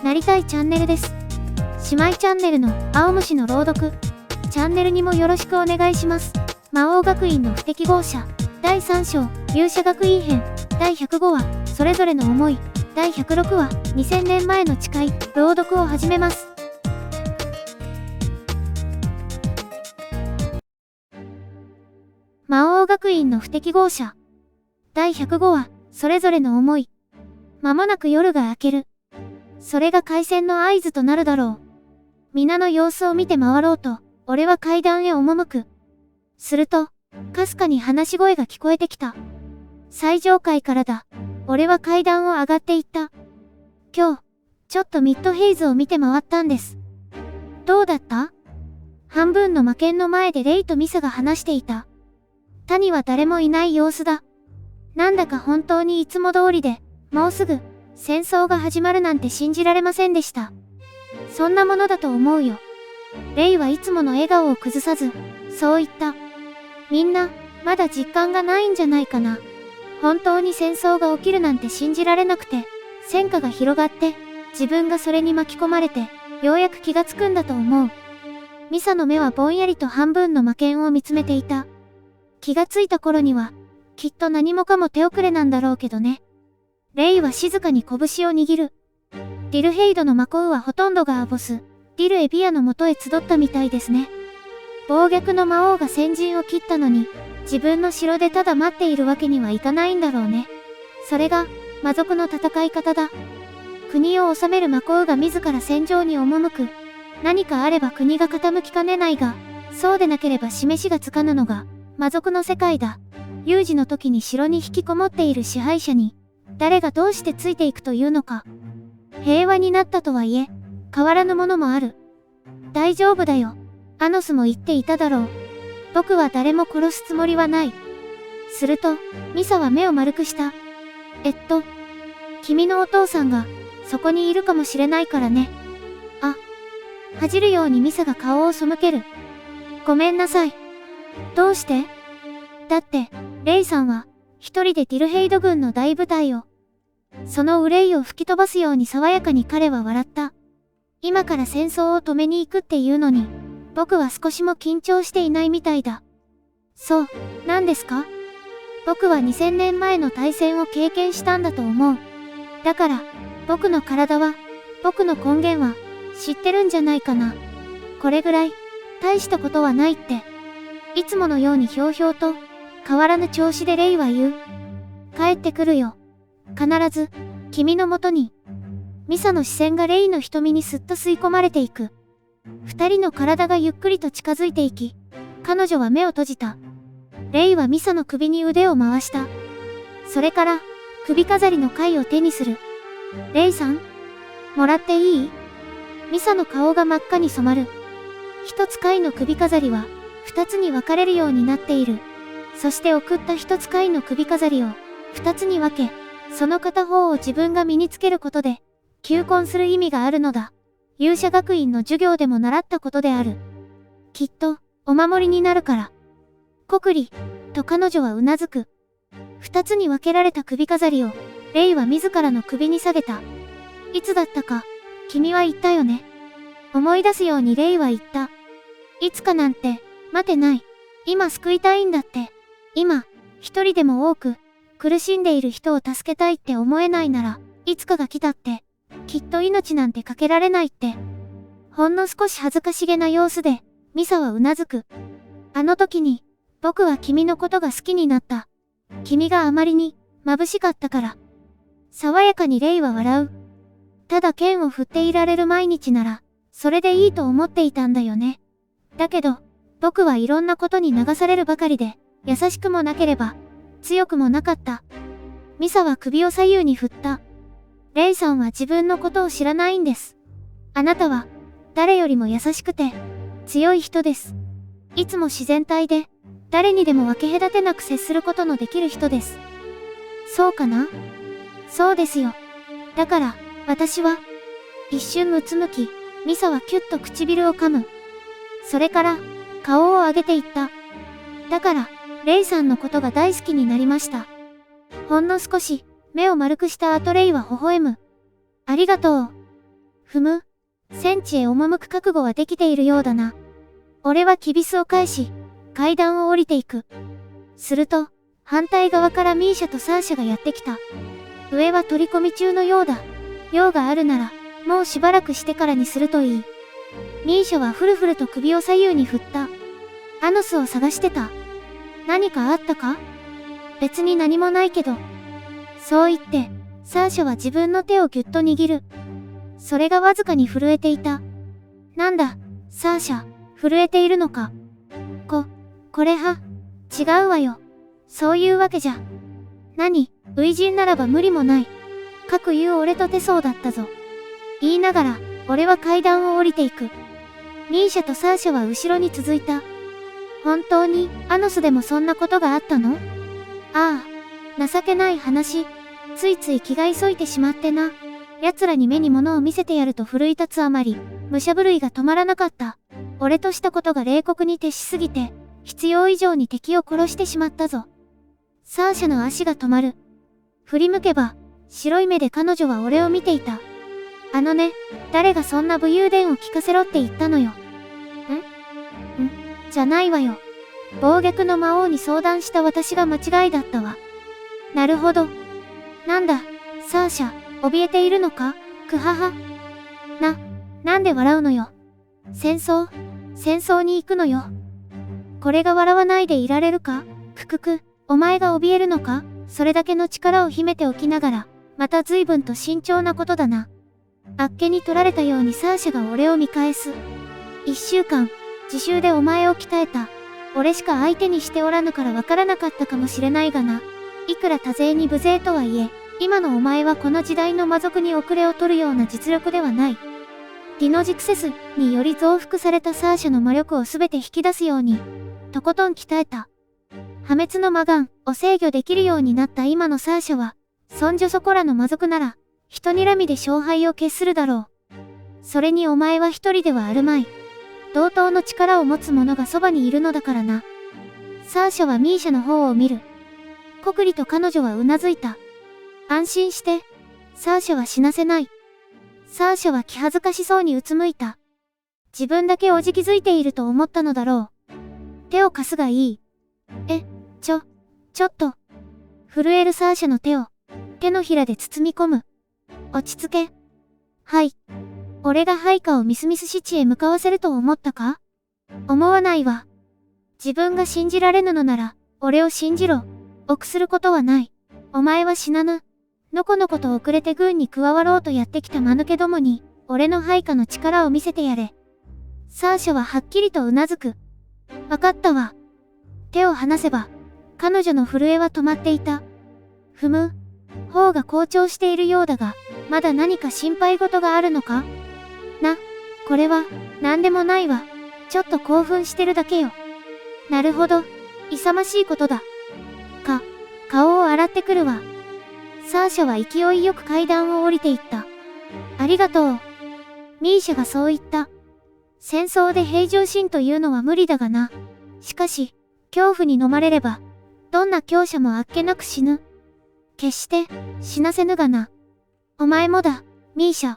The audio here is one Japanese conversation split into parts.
なりたいチャンネルです。姉妹チャンネルの青虫の朗読。チャンネルにもよろしくお願いします。魔王学院の不適合者。第3章、勇者学院編。第105話、それぞれの思い。第106話、2000年前の誓い。朗読を始めます。魔王学院の不適合者。第105話、それぞれの思い。間もなく夜が明ける。それが開戦の合図となるだろう。皆の様子を見て回ろうと、俺は階段へ赴く。すると、かすかに話し声が聞こえてきた。最上階からだ。俺は階段を上がっていった。今日、ちょっとミッドヘイズを見て回ったんです。どうだった？半分の魔剣の前でレイとミサが話していた。他には誰もいない様子だ。なんだか本当にいつも通りで、もうすぐ、戦争が始まるなんて信じられませんでした。そんなものだと思うよ。レイはいつもの笑顔を崩さず、そう言った。みんな、まだ実感がないんじゃないかな。本当に戦争が起きるなんて信じられなくて、戦火が広がって、自分がそれに巻き込まれて、ようやく気がつくんだと思う。ミサの目はぼんやりと半分の魔剣を見つめていた。気がついた頃には、きっと何もかも手遅れなんだろうけどね。レイは静かに拳を握る。ディルヘイドの魔コウはほとんどがボス、ディルエビアの元へ集ったみたいですね。暴虐の魔王が先陣を切ったのに、自分の城でただ待っているわけにはいかないんだろうね。それが、魔族の戦い方だ。国を治める魔コウが自ら戦場に赴く。何かあれば国が傾きかねないが、そうでなければ示しがつかぬのが、魔族の世界だ。有事の時に城に引きこもっている支配者に、誰がどうしてついていくというのか。平和になったとはいえ、変わらぬものもある。大丈夫だよ。アノスも言っていただろう。僕は誰も殺すつもりはない。すると、ミサは目を丸くした。君のお父さんが、そこにいるかもしれないからね。あ、恥じるようにミサが顔を背ける。ごめんなさい。どうして？だって、レイさんは、一人でディルヘイド軍の大部隊を、その憂いを吹き飛ばすように爽やかに彼は笑った。今から戦争を止めに行くっていうのに、僕は少しも緊張していないみたいだ。そう、なんですか？僕は2000年前の大戦を経験したんだと思う。だから、僕の体は、僕の根源は、知ってるんじゃないかな。これぐらい、大したことはないって。いつものようにひょうひょうと、変わらぬ調子でレイは言う。帰ってくるよ。必ず、君のもとに。ミサの視線がレイの瞳にすっと吸い込まれていく。二人の体がゆっくりと近づいていき、彼女は目を閉じた。レイはミサの首に腕を回した。それから、首飾りの貝を手にする。レイさん？もらっていい？ミサの顔が真っ赤に染まる。一つ貝の首飾りは、二つに分かれるようになっている。そして送った一つ貝の首飾りを、二つに分け、その片方を自分が身につけることで、求婚する意味があるのだ。勇者学院の授業でも習ったことである。きっと、お守りになるから。コクリ、と彼女はうなずく。二つに分けられた首飾りを、レイは自らの首に下げた。いつだったか、君は言ったよね。思い出すようにレイは言った。いつかなんて、待てない。今救いたいんだって。今、一人でも多く、苦しんでいる人を助けたいって思えないなら、いつかが来たって、きっと命なんてかけられないって。ほんの少し恥ずかしげな様子で、ミサはうなずく。あの時に、僕は君のことが好きになった。君があまりに、眩しかったから。爽やかにレイは笑う。ただ剣を振っていられる毎日なら、それでいいと思っていたんだよね。だけど、僕はいろんなことに流されるばかりで、優しくもなければ、強くもなかった。ミサは首を左右に振った。レイさんは自分のことを知らないんです。あなたは、誰よりも優しくて、強い人です。いつも自然体で、誰にでも分け隔てなく接することのできる人です。そうかな？そうですよ。だから、私は、一瞬うつむき、ミサはキュッと唇を噛む。それから、顔を上げていった。だから、レイさんのことが大好きになりました。ほんの少し、目を丸くした後レイは微笑む。ありがとう。ふむ。戦地へ赴く覚悟はできているようだな。俺はキビスを返し、階段を降りていく。すると、反対側からミーシャとサーシャがやってきた。上は取り込み中のようだ。用があるなら、もうしばらくしてからにするといい。ミーシャはふるふると首を左右に振った。アノスを探してた。何かあったか？別に何もないけど。そう言って、サーシャは自分の手をぎゅっと握る。それがわずかに震えていた。なんだ、サーシャ、震えているのか。これは、違うわよ。そういうわけじゃ。何、初陣ならば無理もない。かくいう俺と手相だったぞ。言いながら、俺は階段を降りていく。ミーシャとサーシャは後ろに続いた。本当に、アノスでもそんなことがあったの？ああ、情けない話。ついつい気が急いでしまってな。奴らに目に物を見せてやると奮い立つあまり、武者震いが止まらなかった。俺としたことが冷酷に徹しすぎて、必要以上に敵を殺してしまったぞ。サーシャの足が止まる。振り向けば、白い目で彼女は俺を見ていた。あのね、誰がそんな武勇伝を聞かせろって言ったのよ。じゃないわよ。暴虐の魔王に相談した私が間違いだったわ。なるほど。なんだ、サーシャ、怯えているのか？くはは。なんで笑うのよ。戦争に行くのよ。これが笑わないでいられるか？お前が怯えるのか？それだけの力を秘めておきながら、また随分と慎重なことだな。あっけに取られたようにサーシャが俺を見返す。1週間、自習でお前を鍛えた。俺しか相手にしておらぬからわからなかったかもしれないがな。いくら多勢に無勢とはいえ、今のお前はこの時代の魔族に遅れを取るような実力ではない。ディノジクセスにより増幅されたサーシャの魔力をすべて引き出すように、とことん鍛えた。破滅の魔眼を制御できるようになった今のサーシャは、そんじょそこらの魔族なら、人睨みで勝敗を決するだろう。それにお前は一人ではあるまい。同等の力を持つ者がそばにいるのだからな。サーシャはミーシャの方を見る。コクリと彼女はうなずいた。安心して。サーシャは死なせない。サーシャは気恥ずかしそうにうつむいた。自分だけおじきづいていると思ったのだろう。手を貸すがいい。ちょっと。震えるサーシャの手を、手のひらで包み込む。落ち着け。はい。俺が配下をみすみす死地へ向かわせると思ったか？思わないわ。自分が信じられぬのなら、俺を信じろ。臆することはない。お前は死なぬ。のこのこと遅れて軍に加わろうとやってきた間抜けどもに、俺の配下の力を見せてやれ。サーシャははっきりとうなずく。わかったわ。手を離せば、彼女の震えは止まっていた。頬が紅潮しているようだが、まだ何か心配事があるのか？これは、なんでもないわ。ちょっと興奮してるだけよ。なるほど。勇ましいことだ。顔を洗ってくるわ。サーシャは勢いよく階段を降りていった。ありがとう。ミーシャがそう言った。戦争で平常心というのは無理だがな。しかし、恐怖に飲まれれば、どんな強者もあっけなく死ぬ。決して、死なせぬがな。お前もだ、ミーシャ。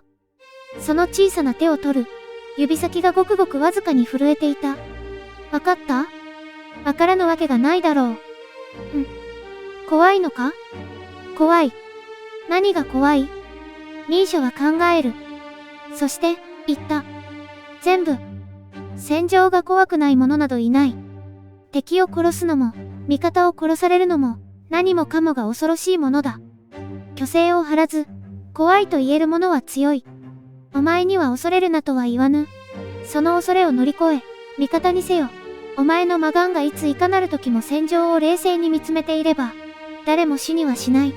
その小さな手を取る。指先がごくごくわずかに震えていた。わかった？わからぬわけがないだろう。怖いのか？怖い。何が怖い？ミーシャは考える。そして、言った。全部。戦場が怖くない者などいない。敵を殺すのも、味方を殺されるのも、何もかもが恐ろしいものだ。虚勢を張らず、怖いと言える者は強い。お前には恐れるなとは言わぬ。その恐れを乗り越え、味方にせよ。お前の魔眼がいついかなる時も戦場を冷静に見つめていれば、誰も死にはしない。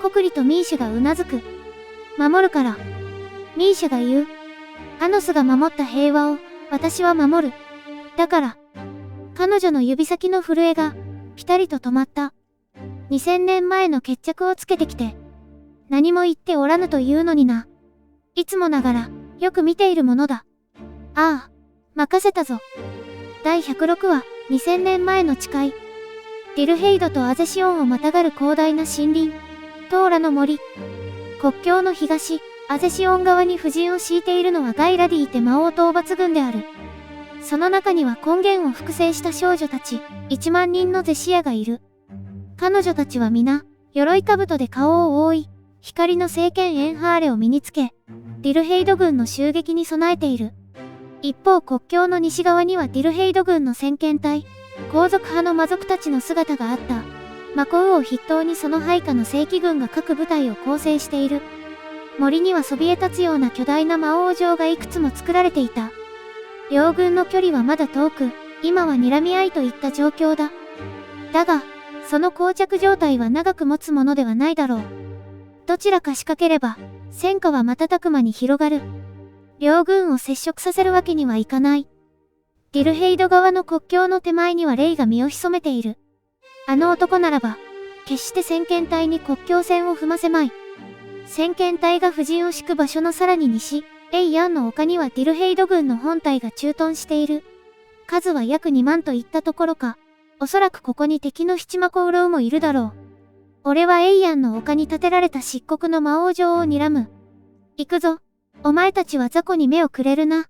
コクリとミーシャがうなずく。守るから。ミーシャが言う。アノスが守った平和を、私は守る。だから。彼女の指先の震えが、ぴたりと止まった。2000年前の決着をつけてきて。何も言っておらぬというのにな。いつもながら、よく見ているものだ。ああ、任せたぞ。第106話、2000年前の誓い。ディルヘイドとアゼシオンをまたがる広大な森林。トーラの森。国境の東、アゼシオン側に布陣を敷いているのはガイラディーテ魔王討伐軍である。その中には根源を複製した少女たち、1万人のゼシアがいる。彼女たちは皆、鎧兜で顔を覆い、光の聖剣エンハーレを身につけ、ディルヘイド軍の襲撃に備えている。一方国境の西側にはディルヘイド軍の先遣隊、皇族派の魔族たちの姿があった。マコウを筆頭にその配下の正規軍が各部隊を構成している。森にはそびえ立つような巨大な魔王城がいくつも作られていた。両軍の距離はまだ遠く、今は睨み合いといった状況だ。だが、その膠着状態は長く持つものではないだろう。どちらか仕掛ければ、戦火は瞬く間に広がる。両軍を接触させるわけにはいかない。ディルヘイド側の国境の手前にはレイが身を潜めている。あの男ならば、決して先遣隊に国境線を踏ませまい。先遣隊が布陣を敷く場所のさらに西、エイヤンの丘にはディルヘイド軍の本隊が駐屯している。数は約2万といったところか。おそらくここに敵の七魔コウロウもいるだろう。俺はエイヤンの丘に建てられた漆黒の魔王城を睨む。行くぞ。お前たちは雑魚に目をくれるな。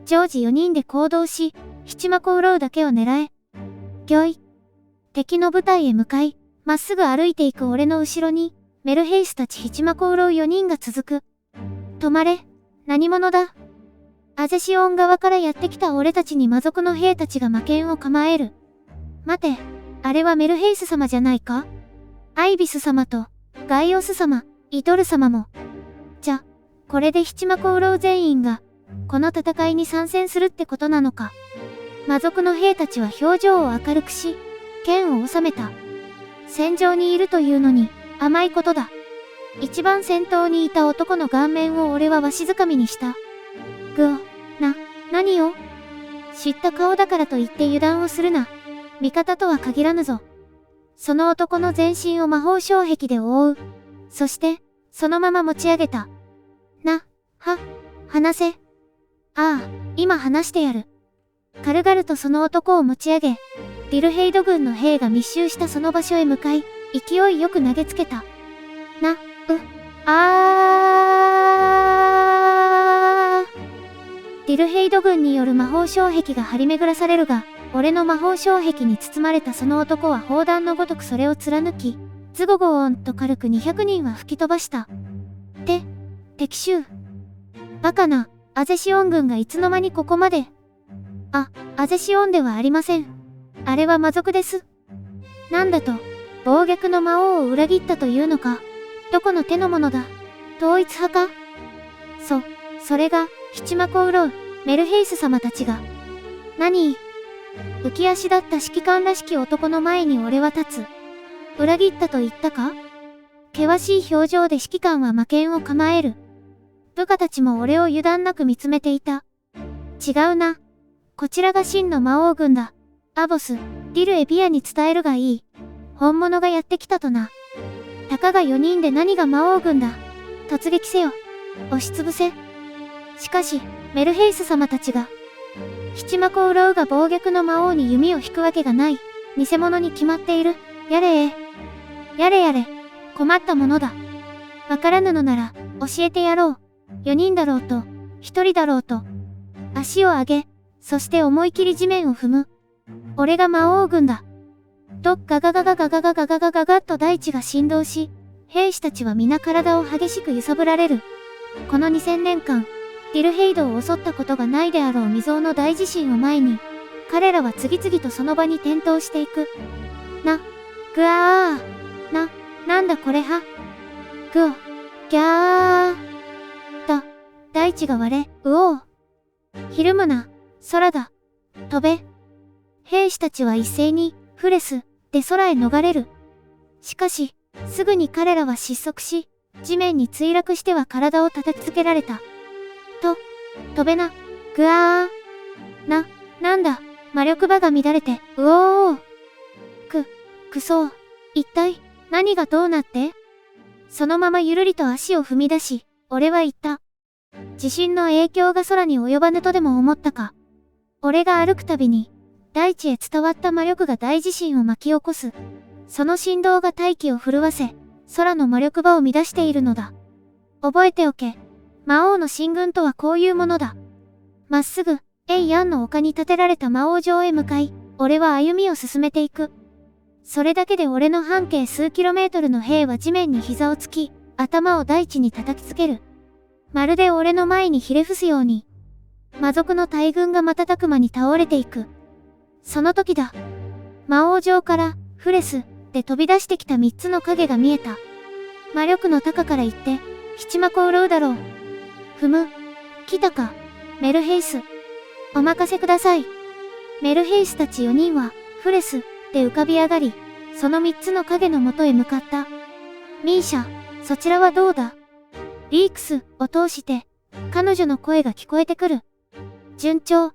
常時4人で行動し、七魔コウロウだけを狙え。ギョイ。敵の部隊へ向かい、まっすぐ歩いていく俺の後ろに、メルヘイスたち七魔コウロウ4人が続く。止まれ。何者だ。アゼシオン側からやってきた俺たちに魔族の兵たちが魔剣を構える。待て、あれはメルヘイス様じゃないか？アイビス様と、ガイオス様、イトル様も。これで七魔コウロウ全員が、この戦いに参戦するってことなのか。魔族の兵たちは表情を明るくし、剣を収めた。戦場にいるというのに、甘いことだ。一番先頭にいた男の顔面を俺はわしづかみにした。何を？知った顔だからといって油断をするな。味方とは限らぬぞ。その男の全身を魔法障壁で覆う。そして、そのまま持ち上げた。話せ。ああ、今話してやる。軽々とその男を持ち上げ、ディルヘイド軍の兵が密集したその場所へ向かい、勢いよく投げつけた。ディルヘイド軍による魔法障壁が張り巡らされるが、俺の魔法障壁に包まれたその男は砲弾のごとくそれを貫き、ズゴゴーンと軽く200人は吹き飛ばした。敵襲。バカな、アゼシオン軍がいつの間にここまで。アゼシオンではありません。あれは魔族です。なんだと、暴虐の魔王を裏切ったというのか。どこの手の者だ。統一派か。それが、七魔コウロウ、メルヘイス様たちが。浮き足だった指揮官らしき男の前に俺は立つ。裏切ったと言ったか？険しい表情で指揮官は魔剣を構える。部下たちも俺を油断なく見つめていた。違うな。こちらが真の魔王軍だ。アボス、ディルエビアに伝えるがいい。本物がやってきたとな。たかが4人で何が魔王軍だ。突撃せよ。押しつぶせ。しかし、メルヘイス様たちが。七魔コウロウが暴虐の魔王に弓を引くわけがない。偽物に決まっている。やれ。困ったものだ。わからぬのなら、教えてやろう。4人だろうと、1人だろうと。足を上げ、そして思い切り地面を踏む。俺が魔王軍だ。とガガガガガガガガガガガガッと大地が振動し、兵士たちは皆体を激しく揺さぶられる。この2000年間、ディルヘイドを襲ったことがないであろう未曾有の大地震を前に、彼らは次々とその場に転倒していく。なんだこれは。ギャー。大地が割れ、ひるむな、空だ。飛べ。兵士たちは一斉に、フレス、で空へ逃れる。しかし、すぐに彼らは失速し、地面に墜落しては体を叩きつけられた。飛べな、なんだ、魔力場が乱れて、くそ、一体、何がどうなって？そのままゆるりと足を踏み出し、俺は言った。地震の影響が空に及ばぬとでも思ったか。俺が歩くたびに、大地へ伝わった魔力が大地震を巻き起こす。その振動が大気を震わせ、空の魔力場を乱しているのだ。覚えておけ。魔王の進軍とはこういうものだ。まっすぐ、エイ・ヤンの丘に建てられた魔王城へ向かい、俺は歩みを進めていく。それだけで俺の半径数キロメートルの兵は地面に膝をつき、頭を大地に叩きつける。まるで俺の前にひれ伏すように。魔族の大軍が瞬く間に倒れていく。その時だ。魔王城から、フレス、で飛び出してきた3つの影が見えた。魔力の高から言って、七魔コウロウだろう。ふむ。来たか。メルヘイス。お任せください。メルヘイスたち4人は、フレス、で浮かび上がり、その3つの影のもとへ向かった。ミーシャ、そちらはどうだ？リークスを通して、彼女の声が聞こえてくる。順調。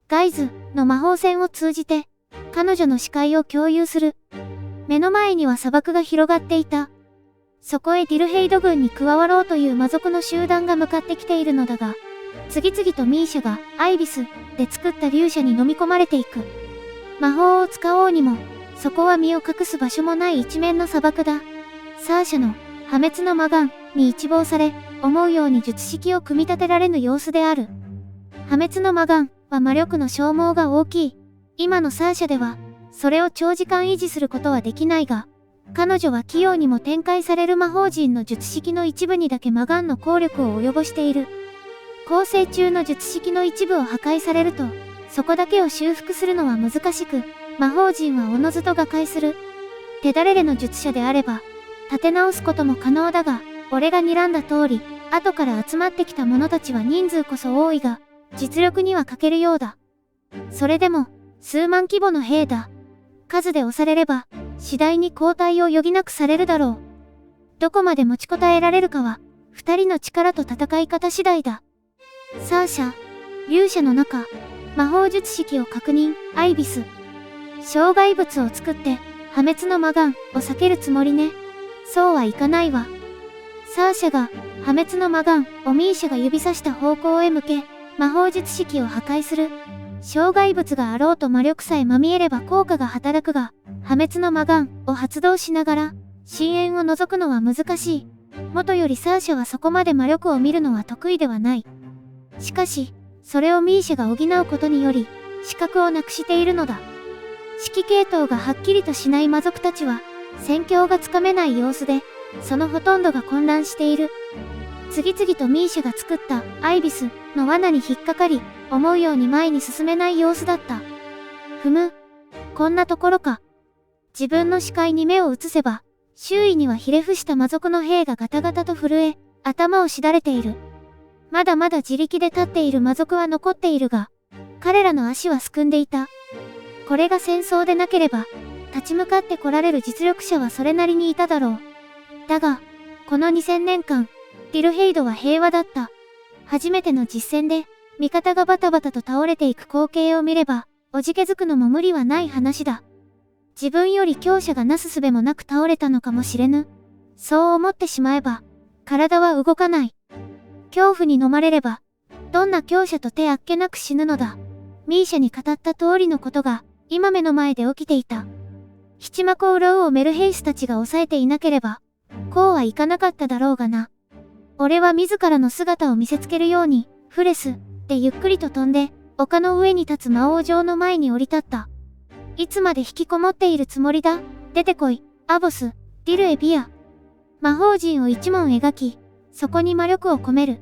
ガイズの魔法戦を通じて、彼女の視界を共有する。目の前には砂漠が広がっていた。そこへディルヘイド軍に加わろうという魔族の集団が向かってきているのだが、次々とミーシャがアイビスで作った竜舎に飲み込まれていく。魔法を使おうにも、そこは身を隠す場所もない一面の砂漠だ。サーシャの破滅の魔眼に一望され、思うように術式を組み立てられぬ様子である。破滅の魔眼は魔力の消耗が大きい。今のサーシャでは、それを長時間維持することはできないが、彼女は器用にも展開される魔法陣の術式の一部にだけ魔眼の効力を及ぼしている。構成中の術式の一部を破壊されると、そこだけを修復するのは難しく、魔法陣はおのずと瓦解する。手だれれの術者であれば、立て直すことも可能だが、俺が睨んだ通り、後から集まってきた者たちは人数こそ多いが、実力には欠けるようだ。それでも、数万規模の兵だ。数で押されれば、次第に交代を余儀なくされるだろう。どこまで持ちこたえられるかは、二人の力と戦い方次第だ。サーシャ、勇者の中、魔法術式を確認、アイビス。障害物を作って、破滅の魔眼を避けるつもりね。そうはいかないわ。サーシャが、破滅の魔眼をミーシャが指さした方向へ向け、魔法術式を破壊する。障害物があろうと魔力さえまみえれば効果が働くが、破滅の魔眼を発動しながら、深淵を除くのは難しい。もとよりサーシャはそこまで魔力を見るのは得意ではない。しかし、それをミーシャが補うことにより、視覚をなくしているのだ。指揮系統がはっきりとしない魔族たちは、戦況がつかめない様子で、そのほとんどが混乱している。次々とミーシャが作ったアイビスの罠に引っかかり、思うように前に進めない様子だった。ふむ、こんなところか。自分の視界に目を移せば、周囲にはひれ伏した魔族の兵がガタガタと震え、頭をしだれている。まだまだ自力で立っている魔族は残っているが、彼らの足はすくんでいた。これが戦争でなければ、立ち向かって来られる実力者はそれなりにいただろう。だが、この2000年間、ディルヘイドは平和だった。初めての実戦で、味方がバタバタと倒れていく光景を見れば、おじけづくのも無理はない話だ。自分より強者がなすすべもなく倒れたのかもしれぬ。そう思ってしまえば、体は動かない。恐怖に飲まれれば、どんな強者と手あっけなく死ぬのだ。ミーシャに語った通りのことが、今目の前で起きていた。七魔コウロウをメルヘイスたちが抑えていなければ、こうはいかなかっただろうがな。俺は自らの姿を見せつけるように、フレス、でゆっくりと飛んで、丘の上に立つ魔王城の前に降り立った。いつまで引きこもっているつもりだ？出てこい、アボス、ディルエビア。魔法陣を一問描き、そこに魔力を込める。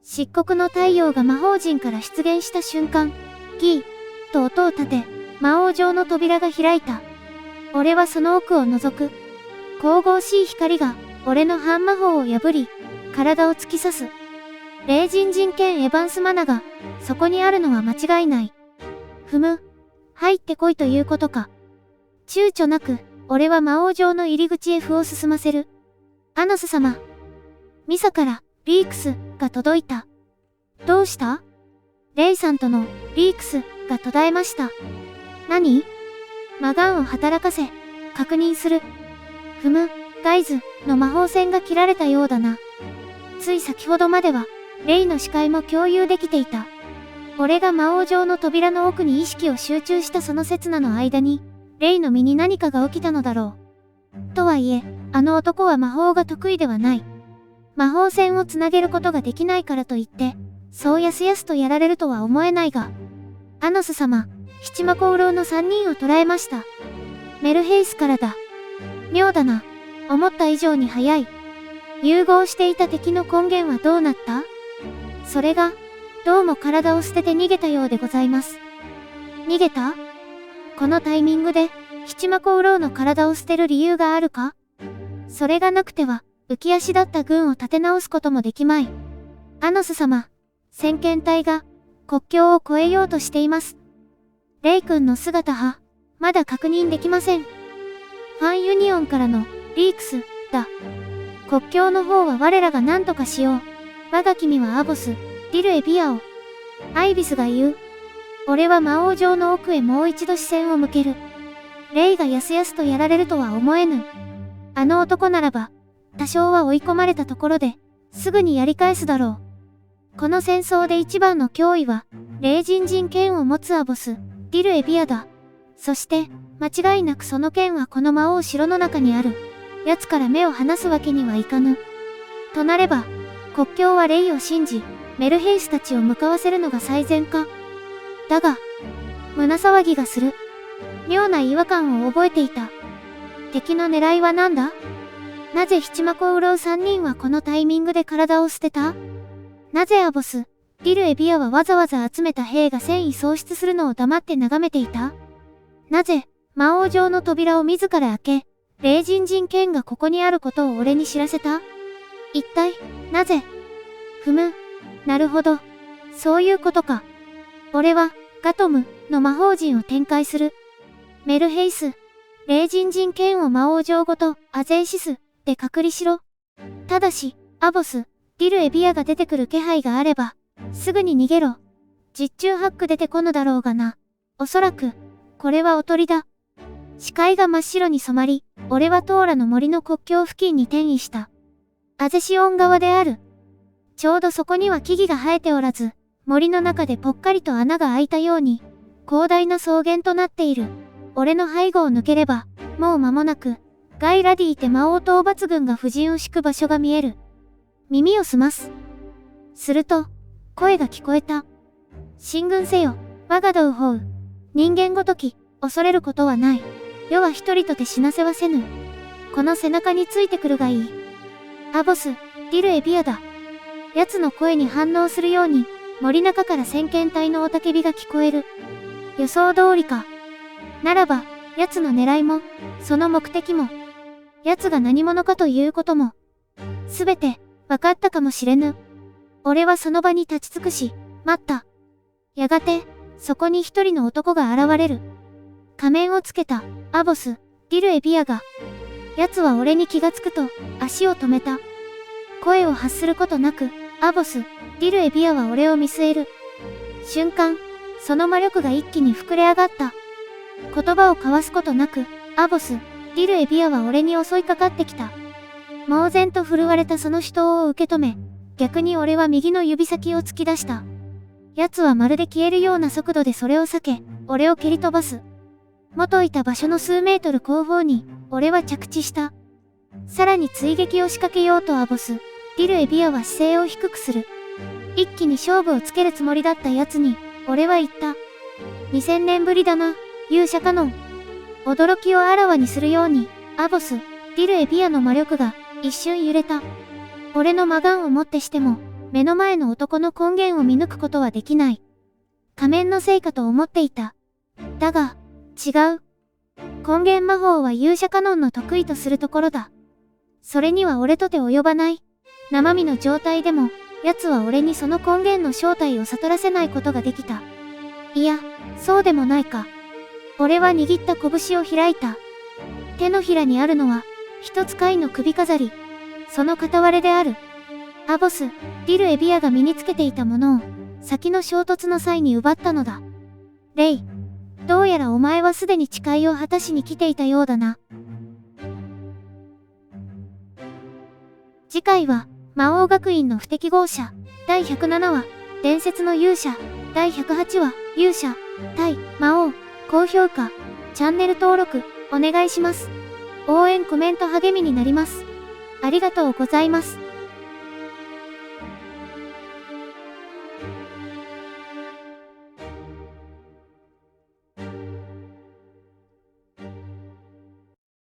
漆黒の太陽が魔法陣から出現した瞬間、ギー、と音を立て、魔王城の扉が開いた。俺はその奥を覗く。神々しい光が、俺の半魔法を破り、体を突き刺す。霊人人剣エヴァンスマナが、そこにあるのは間違いない。ふむ。入ってこいということか。躊躇なく、俺は魔王城の入り口へ歩を進ませる。アノス様。ミサから、リークス、が届いた。どうした？レイさんとの、リークス、が途絶えました。何？魔眼を働かせ、確認する。ふむ、ガイズ、の魔法線が切られたようだな。つい先ほどまでは、レイの視界も共有できていた。俺が魔王城の扉の奥に意識を集中したその刹那の間に、レイの身に何かが起きたのだろう。とはいえ、あの男は魔法が得意ではない。魔法線をつなげることができないからといって、そうやすやすとやられるとは思えないが、アノス様、七魔功労の3人を捕らえました。メルヘイスからだ。妙だな。思った以上に早い。融合していた敵の根源はどうなった？それが、どうも体を捨てて逃げたようでございます。逃げた？このタイミングで、七魔功労の体を捨てる理由があるか？それがなくては、浮き足だった軍を立て直すこともできまい。アノス様、先遣隊が、国境を越えようとしています。レイ君の姿は、まだ確認できません。ファンユニオンからの、リークス、だ。国境の方は我らが何とかしよう。我が君はアボス、ディルエビアを。アイビスが言う。俺は魔王城の奥へもう一度視線を向ける。レイがやすやすとやられるとは思えぬ。あの男ならば、多少は追い込まれたところで、すぐにやり返すだろう。この戦争で一番の脅威は、霊人人剣を持つアボス、ディルエビアだ。そして、間違いなくその剣はこの魔王城の中にある。奴から目を離すわけにはいかぬ。となれば、国境はレイを信じ、メルヘイスたちを向かわせるのが最善か。だが、胸騒ぎがする。妙な違和感を覚えていた。敵の狙いは何だ？なぜ七魔功労3人はこのタイミングで体を捨てた？なぜアボス、ディルエビアはわざわざ集めた兵が戦意喪失するのを黙って眺めていた？なぜ、魔王城の扉を自ら開け、霊人人剣がここにあることを俺に知らせた？一体、なぜ？なるほど。そういうことか。俺は、ガトムの魔法陣を展開する。メルヘイス、霊人人剣を魔王城ごと、アゼイシス、で隔離しろ。ただし、アボス、ディルエビアが出てくる気配があれば、すぐに逃げろ。実中ハック出てこぬだろうがな。おそらく、これはおとりだ。視界が真っ白に染まり、俺はトーラの森の国境付近に転移した。アゼシオン側である。ちょうどそこには木々が生えておらず、森の中でぽっかりと穴が開いたように、広大な草原となっている。俺の背後を抜ければ、もう間もなく、ガイラディて魔王討伐軍が布陣を敷く場所が見える。耳を澄ます。すると、声が聞こえた。進軍せよ、我がドウホウ。人間ごとき、恐れることはない。世は一人とて死なせはせぬ。この背中についてくるがいい。アボス、ディルエビアだ。奴の声に反応するように、森中から先遣隊の雄たけびが聞こえる。予想通りか。ならば、奴の狙いも、その目的も、奴が何者かということも、すべて、分かったかもしれぬ。俺はその場に立ち尽くし、待った。やがて、そこに一人の男が現れる。仮面をつけた、アボス、ディルエビアが。奴は俺に気がつくと、足を止めた。声を発することなく、アボス、ディルエビアは俺を見据える。瞬間、その魔力が一気に膨れ上がった。言葉を交わすことなく、アボス、ディルエビアは俺に襲いかかってきた。猛然と振るわれたその手刀を受け止め、逆に俺は右の指先を突き出した。奴はまるで消えるような速度でそれを避け、俺を蹴り飛ばす。元いた場所の数メートル後方に、俺は着地した。さらに追撃を仕掛けようとアボス、ディルエビアは姿勢を低くする。一気に勝負をつけるつもりだった奴に、俺は言った。2000年ぶりだな、勇者カノン。驚きをあらわにするように、アボス、ディルエビアの魔力が、一瞬揺れた。俺の魔眼をもってしても、目の前の男の根源を見抜くことはできない。仮面のせいかと思っていた。だが、違う。根源魔法は勇者カノンの得意とするところだ。それには俺とて及ばない。生身の状態でも、奴は俺にその根源の正体を悟らせないことができた。いや、そうでもないか。俺は握った拳を開いた。手のひらにあるのは、一つ貝の首飾り。その片割れである。アボス、ディルエビアが身につけていたものを、先の衝突の際に奪ったのだ。レイ、どうやらお前はすでに誓いを果たしに来ていたようだな。次回は、魔王学院の不適合者、第107話、伝説の勇者、第108話、勇者、対、魔王、高評価、チャンネル登録、お願いします。応援コメント励みになります。ありがとうございます。